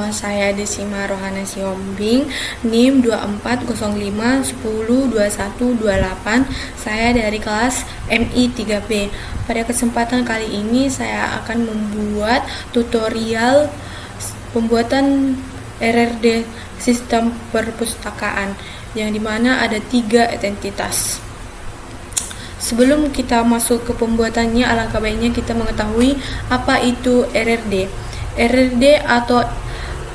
Nama saya Desima Rohana Siombing, NIM 2405102128. Saya dari kelas MI 3B. Pada kesempatan kali ini saya akan membuat tutorial pembuatan RRD sistem perpustakaan, yang dimana ada 3 identitas. Sebelum kita masuk ke pembuatannya, alangkah baiknya kita mengetahui apa itu RRD. RRD atau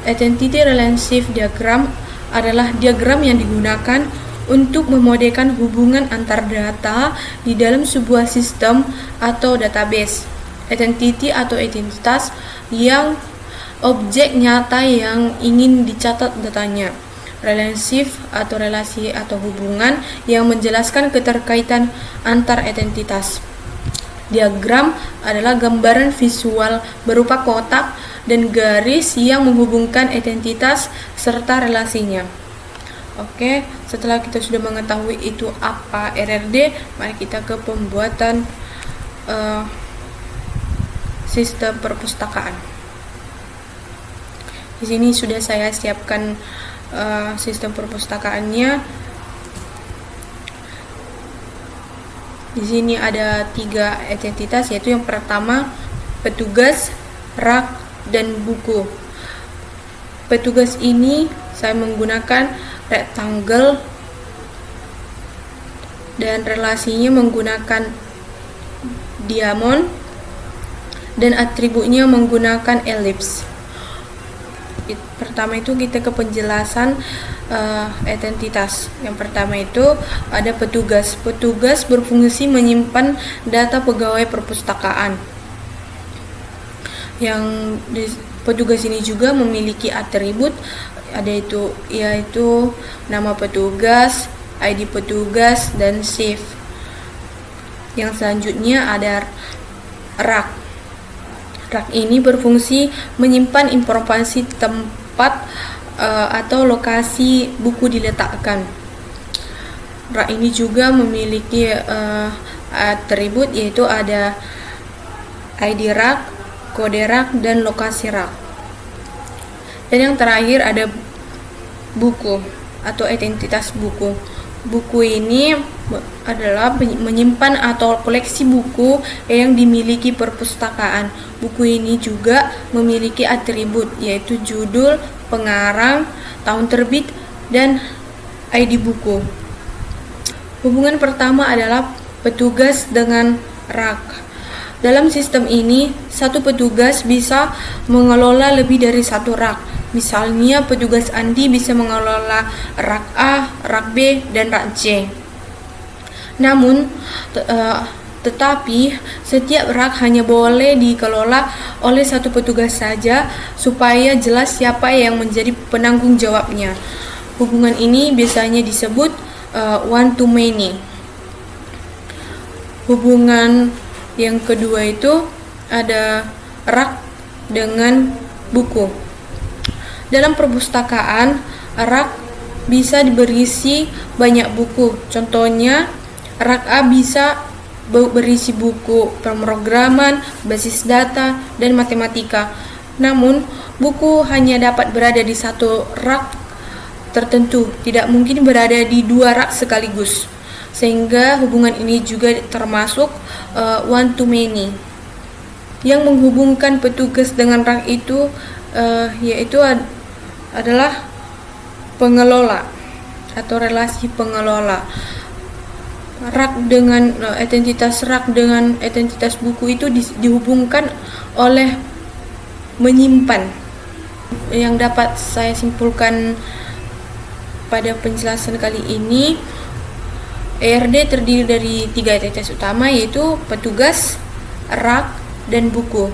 Identity Relationship Diagram adalah diagram yang digunakan untuk memodelkan hubungan antar data di dalam sebuah sistem atau database. Identity atau identitas yang objek nyata yang ingin dicatat datanya. Relationship atau relasi atau hubungan yang menjelaskan keterkaitan antar identitas. Diagram adalah gambaran visual berupa kotak dan garis yang menghubungkan identitas serta relasinya. Oke, setelah kita sudah mengetahui itu apa RRD, mari kita ke pembuatan sistem perpustakaan. Di sini sudah saya siapkan sistem perpustakaannya. Di sini ada 3 identitas, yaitu yang pertama petugas, rak, dan buku. Petugas ini saya menggunakan rectangle dan relasinya menggunakan diamond dan atributnya menggunakan elips. Pertama itu kita ke penjelasan identitas. Yang pertama itu ada petugas. Petugas berfungsi menyimpan data pegawai perpustakaan. Petugas ini juga memiliki atribut, yaitu nama petugas, ID petugas, dan shift. Yang selanjutnya ada rak. Rak ini berfungsi menyimpan informasi tempat atau lokasi buku diletakkan. Rak ini juga memiliki atribut, yaitu ada ID rak, kode rak, dan lokasi rak. Dan yang terakhir ada buku atau identitas buku. Buku ini adalah menyimpan atau koleksi buku yang dimiliki perpustakaan. Buku ini juga memiliki atribut, yaitu judul, pengarang, tahun terbit, dan ID buku. Hubungan pertama adalah petugas dengan rak. Dalam sistem ini, satu petugas bisa mengelola lebih dari satu rak. Misalnya, petugas Andi bisa mengelola rak A, rak B, dan rak C. Namun, tetapi setiap rak hanya boleh dikelola oleh satu petugas saja, supaya jelas siapa yang menjadi penanggung jawabnya. Hubungan ini biasanya disebut one to many. Hubungan yang kedua itu ada rak dengan buku. Dalam perpustakaan, rak bisa berisi banyak buku. Contohnya, rak A bisa berisi buku pemrograman, basis data, dan matematika. Namun, buku hanya dapat berada di satu rak tertentu, tidak mungkin berada di 2 rak sekaligus. Sehingga hubungan ini juga termasuk one to many. Yang menghubungkan petugas dengan rak itu yaitu adalah pengelola atau relasi pengelola. Rak dengan identitas rak dengan identitas buku itu dihubungkan oleh menyimpan. Yang dapat saya simpulkan pada penjelasan kali ini, RRD terdiri dari 3 identitas utama, yaitu petugas, rak, dan buku.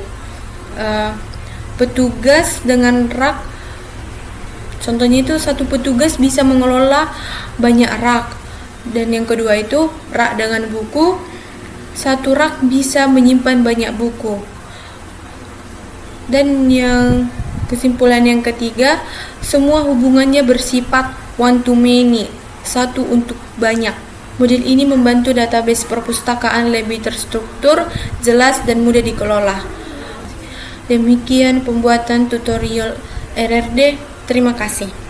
Petugas dengan rak, contohnya itu satu petugas bisa mengelola banyak rak. Dan yang kedua itu rak dengan buku, satu rak bisa menyimpan banyak buku. Dan yang kesimpulan yang ketiga, semua hubungannya bersifat one to many, satu untuk banyak. Model ini membantu database perpustakaan lebih terstruktur, jelas, dan mudah dikelola. Demikian pembuatan tutorial RRD. Terima kasih.